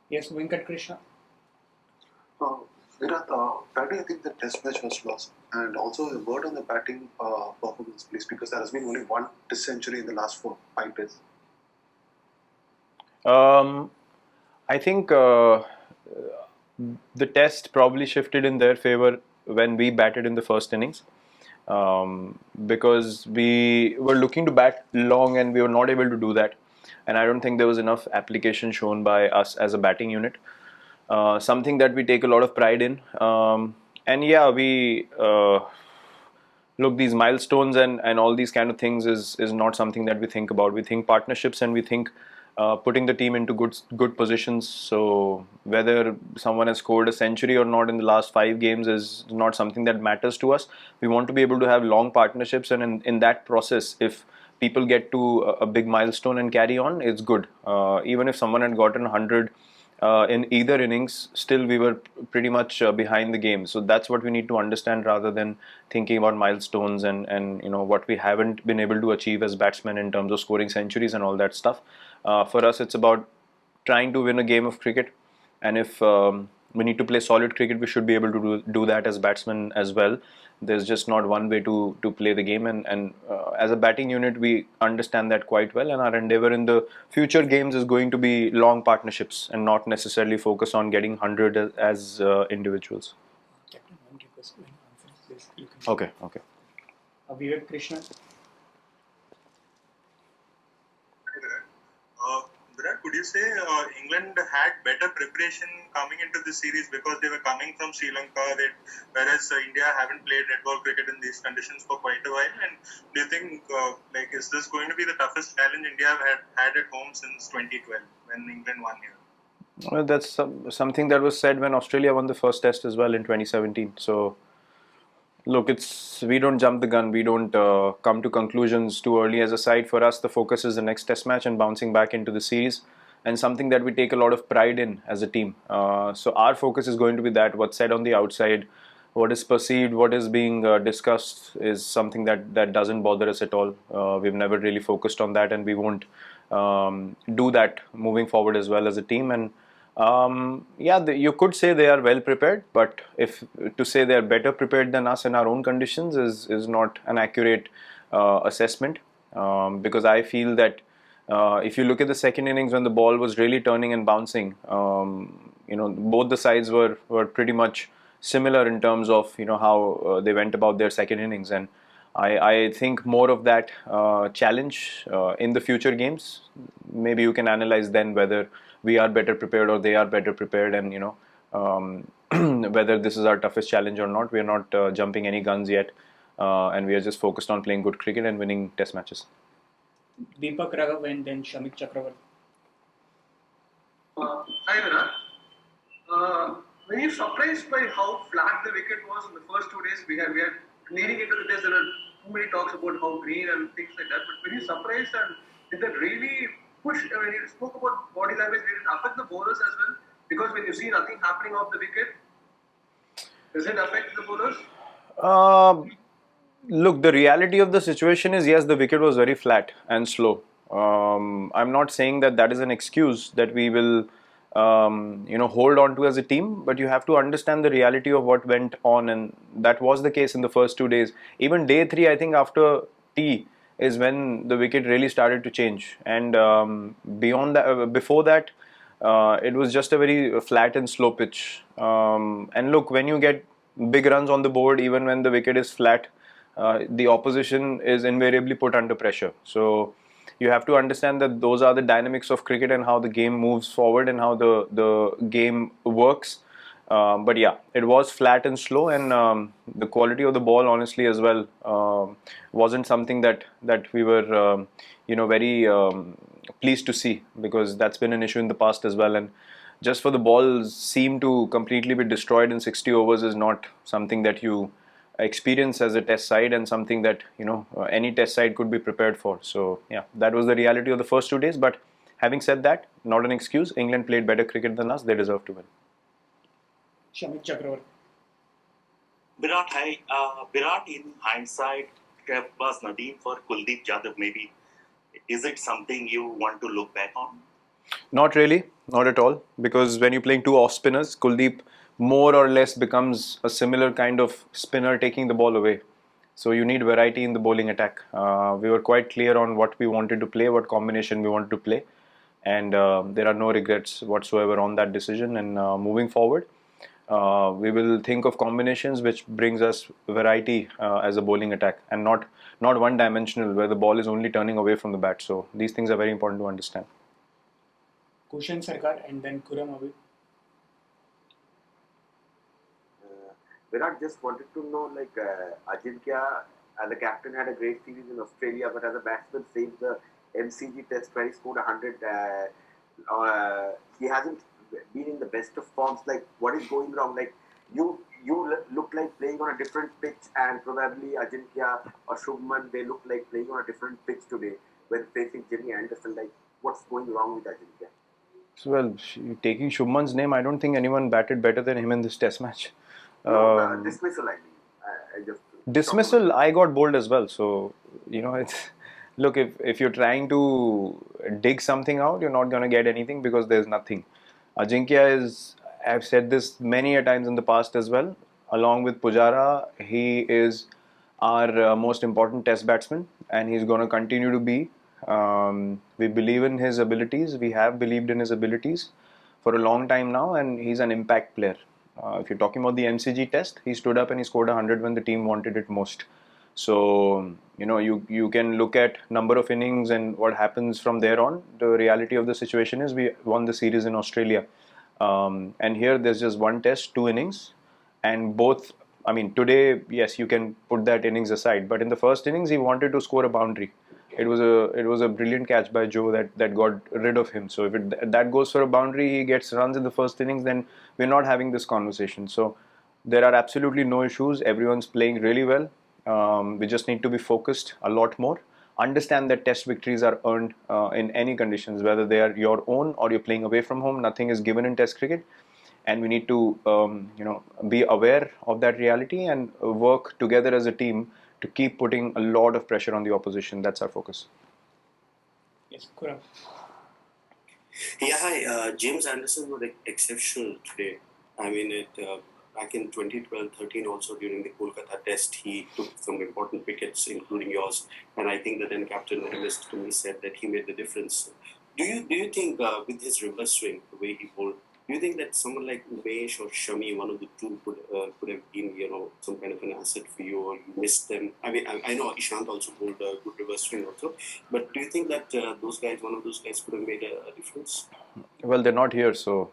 Yes, Venkat Krishna. Uh, Virat, why do you think the test match was lost? And also a word on the batting performance, please, because there has been only one test century in the last 5 days. I think the test probably shifted in their favor when we batted in the first innings, because we were looking to bat long and we were not able to do that. And I don't think there was enough application shown by us as a batting unit. Something that we take a lot of pride in. And yeah, we look, these milestones and all these kind of things is not something that we think about. We think partnerships, and we think putting the team into good positions. So whether someone has scored a century or not in the last 5 games is not something that matters to us. We want to be able to have long partnerships, and in that process, if people get to a big milestone and carry on, it's good. Even if someone had gotten 100 in either innings, still we were pretty much behind the game. So that's what we need to understand, rather than thinking about milestones and what we haven't been able to achieve as batsmen in terms of scoring centuries and all that stuff. For us, it's about trying to win a game of cricket, and if we need to play solid cricket, we should be able to do that as batsmen as well. There's just not one way to play the game, and as a batting unit, we understand that quite well. And our endeavor in the future games is going to be long partnerships and not necessarily focus on getting 100 as individuals. Captain, one request. When you answer, please, you can. Okay. Virat Krishna. Virat, could you say England had better preparation coming into this series because they were coming from Sri Lanka, whereas India haven't played red ball cricket in these conditions for quite a while? And do you think, is this going to be the toughest challenge India have had at home since 2012 when England won here? Well, that's something that was said when Australia won the first test as well in 2017. So, look, we don't jump the gun. We don't come to conclusions too early as a side. For us, the focus is the next test match and bouncing back into the series, and something that we take a lot of pride in as a team. So our focus is going to be that. What's said on the outside, what is perceived, what is being discussed is something that doesn't bother us at all. We've never really focused on that, and we won't do that moving forward as well as a team. And yeah, you could say they are well prepared, but if to say they are better prepared than us in our own conditions is not an accurate assessment, because I feel that if you look at the second innings when the ball was really turning and bouncing, both the sides were pretty much similar in terms of how they went about their second innings. And I think more of that challenge in the future games. Maybe you can analyze then whether we are better prepared or they are better prepared, and whether this is our toughest challenge or not. We are not jumping any guns yet, and we are just focused on playing good cricket and winning test matches. Deepak Raghav and then Shamik Chakravarti. Hi, Virat. Were you surprised by how flat the wicket was in the first 2 days? We had leading into the test, there were too many talks about how green and things like that. But were you surprised, and did that really push? When you spoke about body language, did it affect the bowlers as well? Because when you see nothing happening off the wicket, does it affect the bowlers? Look, the reality of the situation is, yes, the wicket was very flat and slow. I'm not saying that is an excuse that we will, hold on to as a team, but you have to understand the reality of what went on, and that was the case in the first 2 days. Even day three, I think after tea is when the wicket really started to change, and beyond that, before that, it was just a very flat and slow pitch. And look, when you get big runs on the board, even when the wicket is flat, the opposition is invariably put under pressure. So you have to understand that those are the dynamics of cricket and how the game moves forward and how the game works. But yeah, it was flat and slow, and the quality of the ball, honestly, as well, wasn't something that we were, very pleased to see, because that's been an issue in the past as well. And just for the ball seem to completely be destroyed in 60 overs is not something that you experience as a test side, and something that any test side could be prepared for. So yeah, that was the reality of the first 2 days. But having said that, not an excuse. England played better cricket than us. They deserve to win. Shamik Chakravarti. Virat, Virat in hindsight was Nadeem for Kuldeep Yadav maybe. Is it something you want to look back on? Not really. not at all. Because when you're playing two off spinners, Kuldeep more or less becomes a similar kind of spinner taking the ball away. So you need variety in the bowling attack. We were quite clear on what we wanted to play, what combination we wanted to play, and there are no regrets whatsoever on that decision. And moving forward, we will think of combinations which brings us variety as a bowling attack, and not one dimensional where the ball is only turning away from the bat. So these things are very important to understand. Kushan Sarkar and then Kuram Abhi. Virat, just wanted to know, like, Ajinkya as a captain had a great series in Australia, but as a batsman saved the MCG test where he scored 100. He hasn't been in the best of forms. Like, what is going wrong? Like, you look like playing on a different pitch, and probably Ajinkya or Shubman, they look like playing on a different pitch today when facing Jimmy Anderson. Like, what's going wrong with Ajinkya? So, well, taking Shubman's name, I don't think anyone batted better than him in this test match. No, dismissal, I mean. I just Dismissal, I got bowled as well. So, it's look, if you're trying to dig something out, you're not going to get anything because there's nothing. Ajinkya is, I've said this many a times in the past as well, along with Pujara, he is our most important test batsman, and he's going to continue to be. We believe in his abilities, we have believed in his abilities for a long time now, and he's an impact player. If you're talking about the MCG test, he stood up and he scored 100 when the team wanted it most. So, you can look at number of innings and what happens from there on. The reality of the situation is we won the series in Australia. And here there's just one test, two innings. And both, I mean, today, yes, you can put that innings aside. But in the first innings, he wanted to score a boundary. It was a brilliant catch by Joe that got rid of him. So if that goes for a boundary, he gets runs in the first innings, then we're not having this conversation. So there are absolutely no issues. Everyone's playing really well. We just need to be focused a lot more. Understand that test victories are earned in any conditions, whether they are your own or you're playing away from home. Nothing is given in test cricket. And we need to, be aware of that reality and work together as a team to keep putting a lot of pressure on the opposition. That's our focus. Yes, Kuram. Yeah, hi. James Anderson was exceptional today. I mean, back in 2012-13 also during the Kolkata test, he took some important wickets, including yours. And I think that then Captain MS to me said that he made the difference. Do you think with his reverse swing, the way he bowled, do you think that someone like Umesh or Shami, one of the two, could have been, some kind of an asset for you, or you missed them? I mean, I know Ishant also bowled a good reverse swing also, but do you think that one of those guys could have made a difference? Well, they're not here, so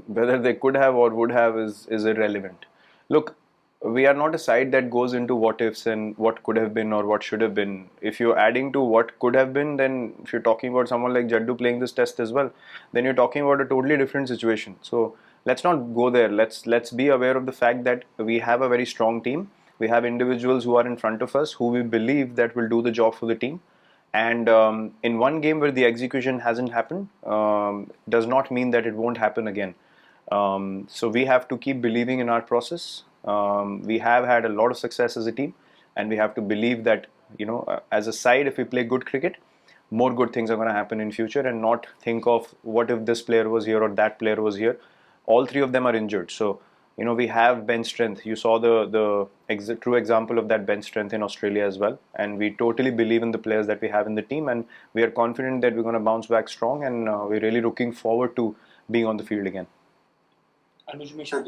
whether they could have or would have is irrelevant. Look, we are not a side that goes into what ifs and what could have been or what should have been. If you're adding to what could have been, then if you're talking about someone like Jaddu playing this test as well, then you're talking about a totally different situation. So let's not go there. Let's be aware of the fact that we have a very strong team. We have individuals who are in front of us who we believe that will do the job for the team. And in one game where the execution hasn't happened, does not mean that it won't happen again. So we have to keep believing in our process. We have had a lot of success as a team, and we have to believe that, as a side, if we play good cricket, more good things are going to happen in future, and not think of what if this player was here or that player was here. All three of them are injured. So, we have bench strength. You saw the true example of that bench strength in Australia as well. And we totally believe in the players that we have in the team, and we are confident that we're going to bounce back strong, and we're really looking forward to being on the field again. Anuj Mishra.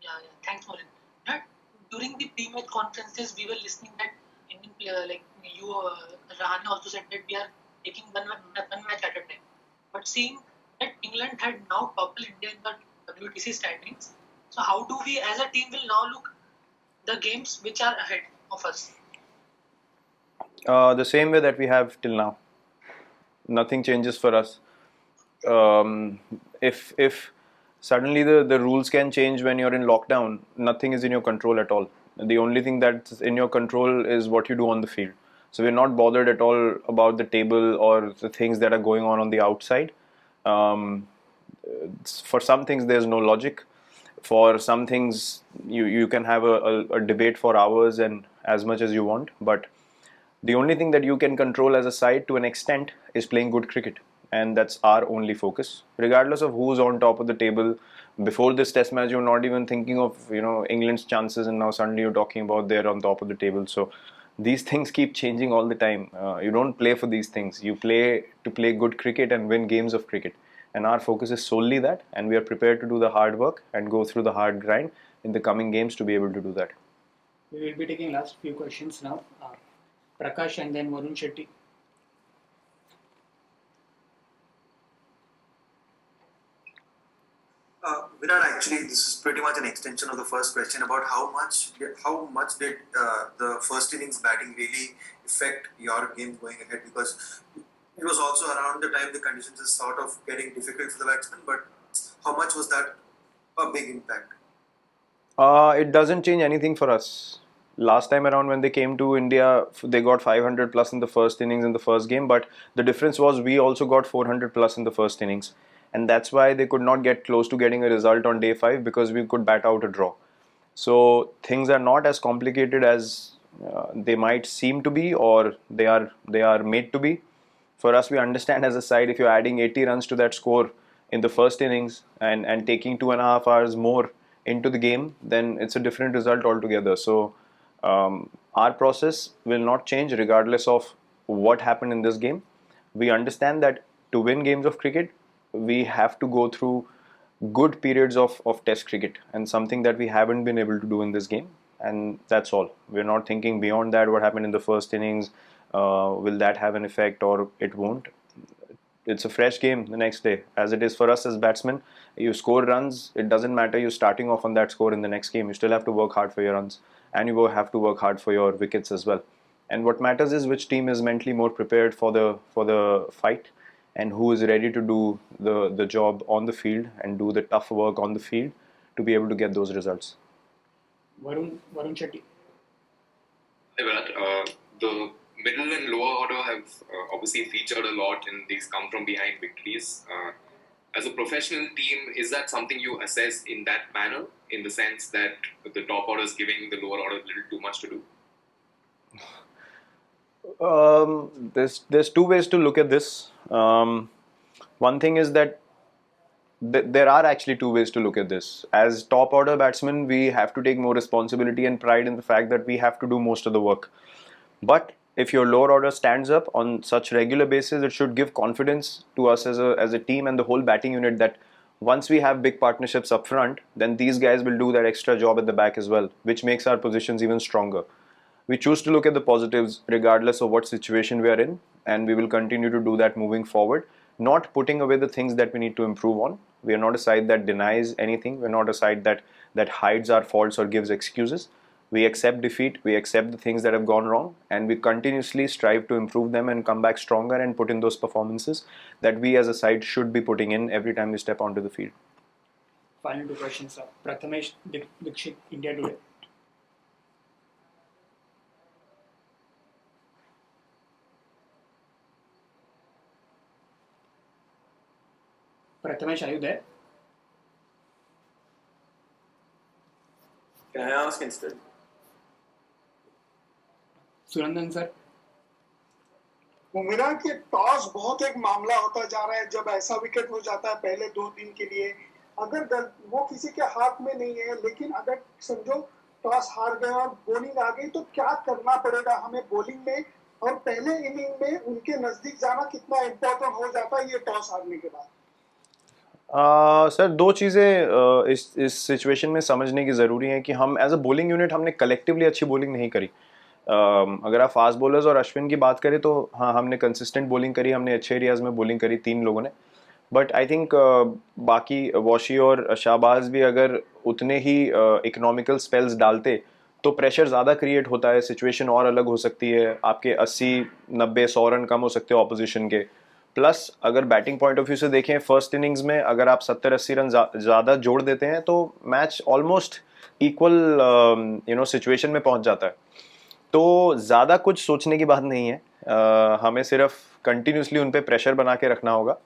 Yeah. Thanks, Morin. During the pre-match conferences, we were listening that Indian player like you, Rahane also said that we are taking one match at a time. But seeing that England had now toppled India in the WTC standings, so how do we as a team will now look the games which are ahead of us? The same way that we have till now. Nothing changes for us. If suddenly the rules can change when you're in lockdown, nothing is in your control at all. The only thing that's in your control is what you do on the field. So we're not bothered at all about the table or the things that are going on the outside. For some things there's no logic. For some things you can have a debate for hours and as much as you want, but The only thing that you can control as a side to an extent is playing good cricket, and that's our only focus. Regardless of who's on top of the table, before this test match, you're not even thinking of England's chances, and now suddenly you're talking about they're on top of the table. So these things keep changing all the time. You don't play for these things. You play to play good cricket and win games of cricket. And our focus is solely that, and we are prepared to do the hard work and go through the hard grind in the coming games to be able to do that. We will be taking last few questions now. Prakash and then Varun Shetty. Virat, actually, this is pretty much an extension of the first question about how much did the first innings batting really affect your game going ahead, because it was also around the time the conditions is sort of getting difficult for the batsmen, but how much was that a big impact? It doesn't change anything for us. Last time around when they came to India, they got 500 plus in the first innings in the first game, but the difference was we also got 400 plus in the first innings. And that's why they could not get close to getting a result on day 5, because we could bat out a draw. So things are not as complicated as they might seem to be, or they are made to be. For us, we understand as a side, if you're adding 80 runs to that score in the first innings and taking 2.5 hours more into the game, then it's a different result altogether. So our process will not change regardless of what happened in this game. We understand that to win games of cricket, we have to go through good periods of test cricket, and something that we haven't been able to do in this game. And that's all. We're not thinking beyond that, what happened in the first innings, will that have an effect or it won't. It's a fresh game the next day, as it is for us as batsmen. You score runs, it doesn't matter you're starting off on that score in the next game. You still have to work hard for your runs, and you will have to work hard for your wickets as well. And what matters is which team is mentally more prepared for the fight, and who is ready to do the job on the field and do the tough work on the field to be able to get those results. Varun Shetty. Hey Virat, the middle and lower order have obviously featured a lot in these come from behind victories. As a professional team, is that something you assess in that manner, in the sense that the top order is giving the lower order a little too much to do? There's two ways to look at this. One thing is that there are actually two ways to look at this. As top order batsmen, we have to take more responsibility and pride in the fact that we have to do most of the work. But if your lower order stands up on such regular basis, it should give confidence to us as a team and the whole batting unit that once we have big partnerships up front, then these guys will do that extra job at the back as well, which makes our positions even stronger. We choose to look at the positives regardless of what situation we are in, and we will continue to do that moving forward, not putting away the things that we need to improve on. We are not a side that denies anything. We're not a side that hides our faults or gives excuses. We accept defeat, we accept the things that have gone wrong, and we continuously strive to improve them and come back stronger and put in those performances that we as a side should be putting in every time we step onto the field. Final two questions. Prathamesh Dikshit, India Today. Prathamesh, are you there? Can I ask instead? Surendran sir. Virat, ये toss बहुत एक मामला होता जा रहा है. जब ऐसा विकेट हो जाता है पहले 2 दिन के लिए, अगर वो किसी के हाथ में नहीं है, लेकिन अगर समझो टॉस हार गए और बॉलिंग आ गई, तो क्या करना पड़ेगा हमें बॉलिंग में, और पहले इनिंग में उनके नजदीक जाना कितना इम्पोर्टेंट हो जाता है ये टॉस हारने के बाद? सर, दो चीज़ें इस सिचुएशन में समझने की ज़रूरी है कि हम एज अ बॉलिंग यूनिट हमने कलेक्टिवली अच्छी बॉलिंग नहीं करी. अगर आप फास्ट बॉलर्स और अश्विन की बात करें तो हाँ, हमने कंसिस्टेंट बॉलिंग करी, हमने अच्छे एरियाज़ में बॉलिंग करी 3 लोगों ने. बट आई थिंक बाकी वॉशी और शाहबाज भी अगर उतने ही इकोनॉमिकल स्पेल्स डालते तो प्रेशर ज़्यादा क्रिएट होता है, सिचुएशन और अलग हो सकती है, आपके 80-90-100 रन कम हो सकते हैं ऑपोजिशन के. प्लस अगर बैटिंग पॉइंट ऑफ व्यू से देखें, फर्स्ट इनिंग्स में अगर आप 70-80 रन ज़्यादा जोड़ देते हैं तो मैच ऑलमोस्ट इक्वल सिचुएशन में पहुंच जाता है. तो ज़्यादा कुछ सोचने की बात नहीं है. हमें सिर्फ कंटिन्यूसली उन पे प्रेशर बना के रखना होगा,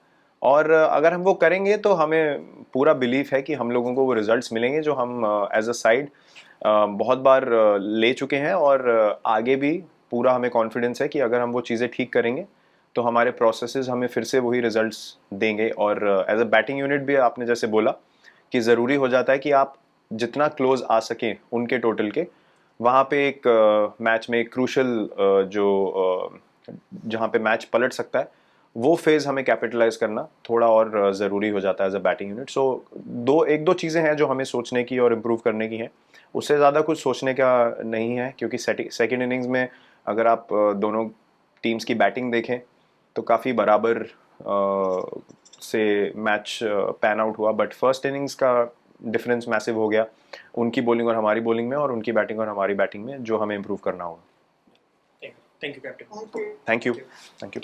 और अगर हम वो करेंगे तो हमें पूरा बिलीफ है कि हम लोगों को वो रिजल्ट्स मिलेंगे जो हम एज अ साइड बहुत बार ले चुके हैं और आगे भी पूरा हमें कॉन्फिडेंस है कि अगर हम वो चीज़ें ठीक करेंगे तो हमारे प्रोसेसेस हमें फिर से वही रिजल्ट्स देंगे। और एज अ बैटिंग यूनिट भी आपने जैसे बोला कि ज़रूरी हो जाता है कि आप जितना क्लोज आ सकें उनके टोटल के, वहाँ पे एक मैच में एक क्रूशल जहाँ पे मैच पलट सकता है वो फेज़ हमें कैपिटलाइज करना थोड़ा और ज़रूरी हो जाता है एज अ बैटिंग यूनिट। सो एक दो चीज़ें हैं जो हमें सोचने की और इम्प्रूव करने की हैं, उससे ज़्यादा कुछ सोचने का नहीं है, क्योंकि सेकेंड इनिंग्स में अगर आप दोनों टीम्स की बैटिंग देखें तो काफ़ी बराबर से मैच पैन आउट हुआ, बट फर्स्ट इनिंग्स का डिफरेंस मैसिव हो गया उनकी बॉलिंग और हमारी बॉलिंग में, और उनकी बैटिंग और हमारी बैटिंग में, जो हमें इम्प्रूव करना होगा। Thank you, Captain. Thank you. Thank you. Thank you.